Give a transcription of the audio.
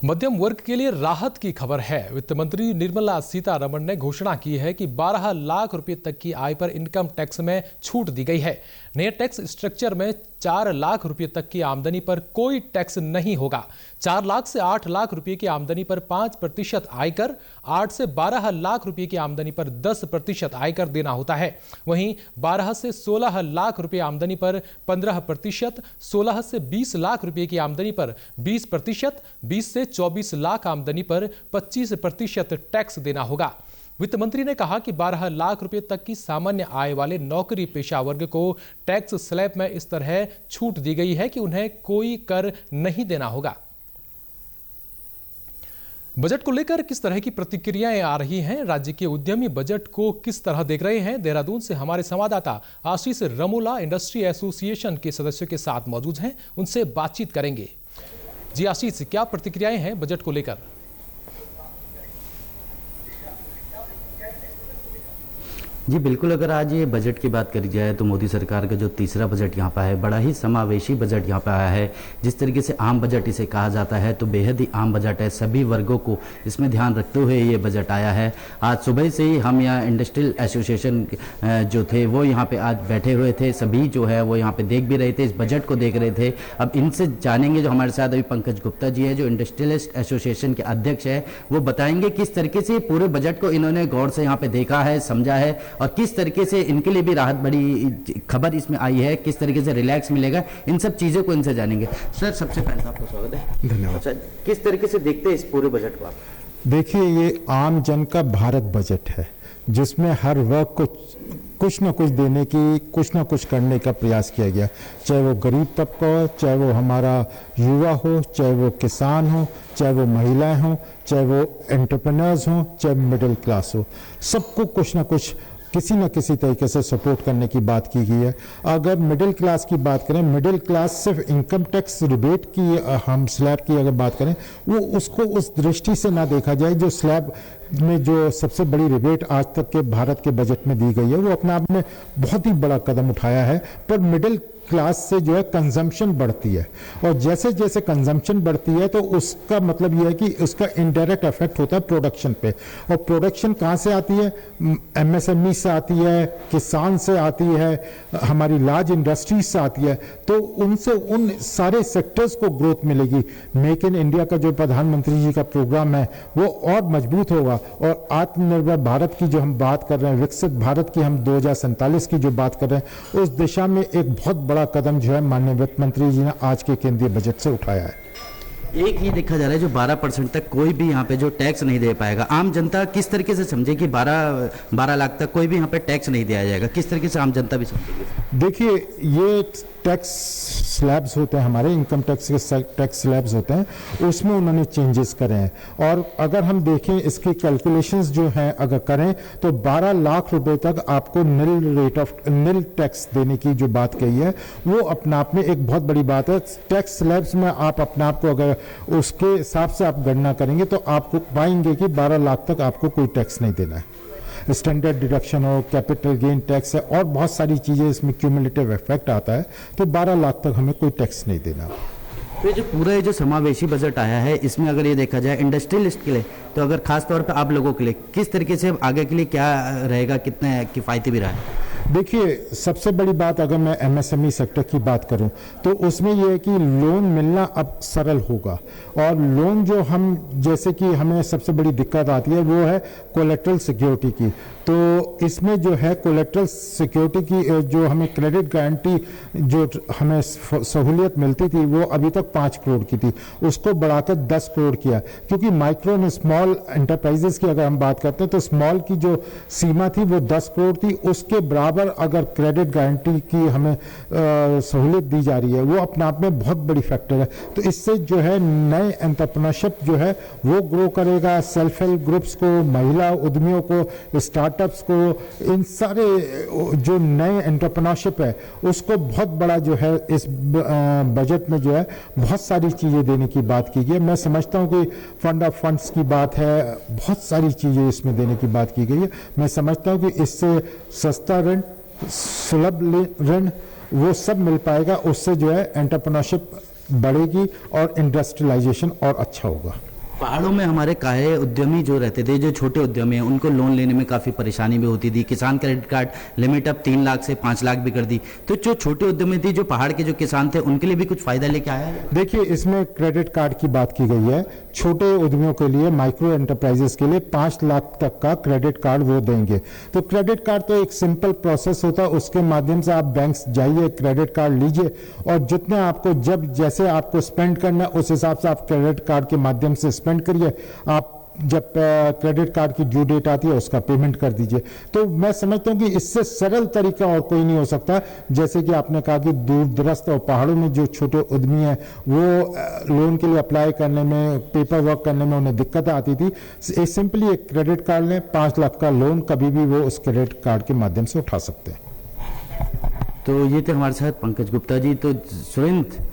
मध्यम वर्ग के लिए राहत की खबर है। वित्त मंत्री निर्मला सीतारमण ने घोषणा की है कि 12 लाख रुपए तक की आय पर इनकम टैक्स में छूट दी गई है। नए टैक्स स्ट्रक्चर में 4 लाख रुपए तक की आमदनी पर कोई टैक्स नहीं होगा। 4 लाख से 8 लाख रुपए की आमदनी पर 5% आयकर, 8 से 12 लाख रुपए की आमदनी पर 10% आयकर देना होता है। वहीं 12 से 16 लाख रुपए आमदनी पर 15%, 16 से 20 लाख रुपए की आमदनी पर 20%, 20 से 24 लाख आमदनी पर 25% टैक्स देना होगा। वित्त मंत्री ने कहा कि 12 लाख रुपए तक की सामान्य आय वाले नौकरी पेशा वर्ग को टैक्स स्लैब में इस तरह छूट दी गई है कि उन्हें कोई कर नहीं देना होगा। बजट को लेकर किस तरह की प्रतिक्रियाएं आ रही हैं, राज्य के उद्यमी बजट को किस तरह देख रहे हैं, देहरादून से हमारे संवाददाता आशीष रमोला इंडस्ट्री एसोसिएशन के सदस्यों के साथ मौजूद हैं, उनसे बातचीत करेंगे। जी आशीष, क्या प्रतिक्रियाएं हैं बजट को लेकर? जी बिल्कुल, अगर आज ये बजट की बात करी जाए तो मोदी सरकार का जो तीसरा बजट यहाँ पर है, बड़ा ही समावेशी बजट यहाँ पर आया है। जिस तरीके से आम बजट इसे कहा जाता है तो बेहद ही आम बजट है। सभी वर्गों को इसमें ध्यान रखते हुए ये बजट आया है। आज सुबह से ही हम यहाँ इंडस्ट्रियल एसोसिएशन जो थे वो यहाँ पे आज बैठे हुए थे। सभी जो है वो यहाँ पे देख भी रहे थे, इस बजट को देख रहे थे। अब इनसे जानेंगे, जो हमारे साथ अभी पंकज गुप्ता जी है जो इंडस्ट्रियलिस्ट एसोसिएशन के अध्यक्ष है, वो बताएंगे किस तरीके से पूरे बजट को इन्होंने गौर से यहाँ पे देखा है, समझा है और किस तरीके से इनके लिए भी राहत बड़ी खबर इसमें आई है, किस तरीके से रिलैक्स मिलेगा, इन सब चीज़ों को इनसे जानेंगे। सर, सबसे पहले आपका स्वागत है। धन्यवाद। सर, किस तरीके से देखते हैं इस पूरे बजट को आप? देखिए, ये आम जन का भारत बजट है जिसमें हर वर्ग को कुछ न कुछ देने की, कुछ न कुछ करने का प्रयास किया गया। चाहे वो गरीब तबका हो, चाहे वो हमारा युवा हो, चाहे वो किसान हो, चाहे वो महिलाएं हों, चाहे वो एंटरप्रेन्योर्स हों, चाहे मिडिल क्लास हो, सबको कुछ न कुछ किसी न किसी तरीके से सपोर्ट करने की बात की गई है। अगर मिडिल क्लास की बात करें, मिडिल क्लास सिर्फ इनकम टैक्स रिबेट की हम स्लैब की अगर बात करें, वो उसको उस दृष्टि से ना देखा जाए। जो स्लैब में जो सबसे बड़ी रिबेट आज तक के भारत के बजट में दी गई है वो अपने आप में बहुत ही बड़ा कदम उठाया है, पर मिडिल क्लास से जो है कंजम्पशन बढ़ती है और जैसे जैसे कंजम्पशन बढ़ती है तो उसका मतलब यह है कि उसका इनडायरेक्ट इफेक्ट होता है प्रोडक्शन पे। और प्रोडक्शन कहाँ से आती है? एमएसएमई से आती है, किसान से आती है, हमारी लार्ज इंडस्ट्रीज से आती है। तो उनसे उन सारे सेक्टर्स को ग्रोथ मिलेगी। मेक इन इंडिया का जो प्रधानमंत्री जी का प्रोग्राम है वो और मजबूत होगा और आत्मनिर्भर भारत की जो हम बात कर रहे हैं, विकसित भारत की हम 2047 की जो बात कर रहे हैं, उस दिशा में एक बहुत बड़ा कदम जो है माननीय वित्त मंत्री जी ने आज के केंद्रीय बजट से उठाया है। एक ये देखा जा रहा है जो 12% तक कोई भी यहाँ पे जो टैक्स नहीं दे पाएगा। आम जनता किस तरीके से समझे कि 12 लाख तक कोई भी यहाँ पे टैक्स नहीं दिया जाएगा? किस तरीके से आम जनता भी समझेगी? देखिए, ये टैक्स स्लैब्स होते हैं, हमारे इनकम टैक्स के टैक्स स्लैब्स होते हैं, उसमें उन्होंने चेंजेस करे हैं। और अगर हम देखें इसकी कैलकुलेशंस जो हैं अगर करें तो 12 लाख रुपए तक आपको निल टैक्स देने की जो बात कही है वो अपने आप में एक बहुत बड़ी बात है। टैक्स स्लैब्स में आप अपने आप को अगर उसके हिसाब से आप गणना करेंगे तो आपको पाएंगे कि 12 लाख तक आपको कोई टैक्स नहीं देना है। स्टैंडर्ड डिडक्शन हो, कैपिटल गेन टैक्स है और बहुत सारी चीज़ें इसमें क्यूमुलेटिव इफेक्ट आता है, तो 12 लाख तक हमें कोई टैक्स नहीं देना। तो ये जो पूरा ये जो समावेशी बजट आया है, इसमें अगर ये देखा जाए इंडस्ट्रियलिस्ट के लिए, तो अगर खास तौर पे आप लोगों के लिए किस तरीके से आगे के लिए क्या रहेगा, कितने किफ़ायती भी रहा है? देखिए, सबसे बड़ी बात अगर मैं एमएसएमई सेक्टर की बात करूं तो उसमें यह है कि लोन मिलना अब सरल होगा। और लोन जो हम, जैसे कि हमें सबसे बड़ी दिक्कत आती है वो है कोलेट्रल सिक्योरिटी की। तो इसमें जो है कोलेट्रल सिक्योरिटी की जो हमें क्रेडिट गारंटी जो हमें सहूलियत मिलती थी वो अभी तक 5 करोड़ की थी, उसको बढ़ाकर 10 करोड़ किया। क्योंकि माइक्रो एंड स्मॉल एंटरप्राइजेस की अगर हम बात करते हैं तो स्मॉल की जो सीमा थी वो 10 करोड़ थी, उसके बराबर अगर क्रेडिट गारंटी की हमें सहूलियत दी जा रही है वो अपने आप में बहुत बड़ी फैक्टर है। तो इससे जो है नए एंटरप्रेन्योरशिप जो है वो ग्रो करेगा। सेल्फ हेल्प ग्रुप्स को, महिला उद्यमियों को, स्टार्टअप्स को, इन सारे जो नए एंटरप्रेन्योरशिप है उसको बहुत बड़ा जो है इस बजट में जो है बहुत सारी चीज़ें देने की बात की गई है। मैं समझता हूँ कि फंड ऑफ फंड्स की बात है, बहुत सारी चीज़ें इसमें देने की बात की गई है। मैं समझता हूँ कि इससे सस्ता ऋण, सुलभ ऋण वो सब मिल पाएगा। उससे जो है एंटरप्रेन्योरशिप बढ़ेगी और इंडस्ट्रियलाइजेशन और अच्छा होगा। पहाड़ों में हमारे काहे उद्यमी जो रहते थे, जो छोटे उद्यमी हैं, उनको लोन लेने में काफ़ी परेशानी भी होती थी। किसान क्रेडिट कार्ड लिमिट अब 3 लाख से 5 लाख भी कर दी। तो जो छोटे उद्यमी थी, जो पहाड़ के जो किसान थे, उनके लिए भी कुछ फायदा लेके आया है? देखिए, इसमें क्रेडिट कार्ड की बात की गई है। छोटे उद्यमियों के लिए, माइक्रो एंटरप्राइजेस के लिए 5 लाख तक का क्रेडिट कार्ड वो देंगे। तो क्रेडिट कार्ड तो एक सिंपल प्रोसेस होता है, उसके माध्यम से आप बैंक जाइए, क्रेडिट कार्ड लीजिए और जितने आपको जब जैसे आपको स्पेंड करना है उस हिसाब से आप क्रेडिट कार्ड के माध्यम से स्पेंड करिए। आप जब क्रेडिट कार्ड की ड्यू डेट आती है उसका पेमेंट कर दीजिए। तो मैं समझता हूं कि इससे सरल तरीका और कोई नहीं हो सकता। जैसे कि आपने कहा कि दूर दराज और पहाड़ों में जो छोटे उद्यमी हैं वो लोन के लिए अप्लाई करने में, पेपर वर्क करने में उन्हें दिक्कत आती थी। सिंपली एक क्रेडिट कार्ड लें, 5 लाख का लोन कभी भी वो उस क्रेडिट कार्ड के माध्यम से उठा सकते हैं। तो ये थे हमारे साथ पंकज गुप्ता जी। तो सुरेंद्र,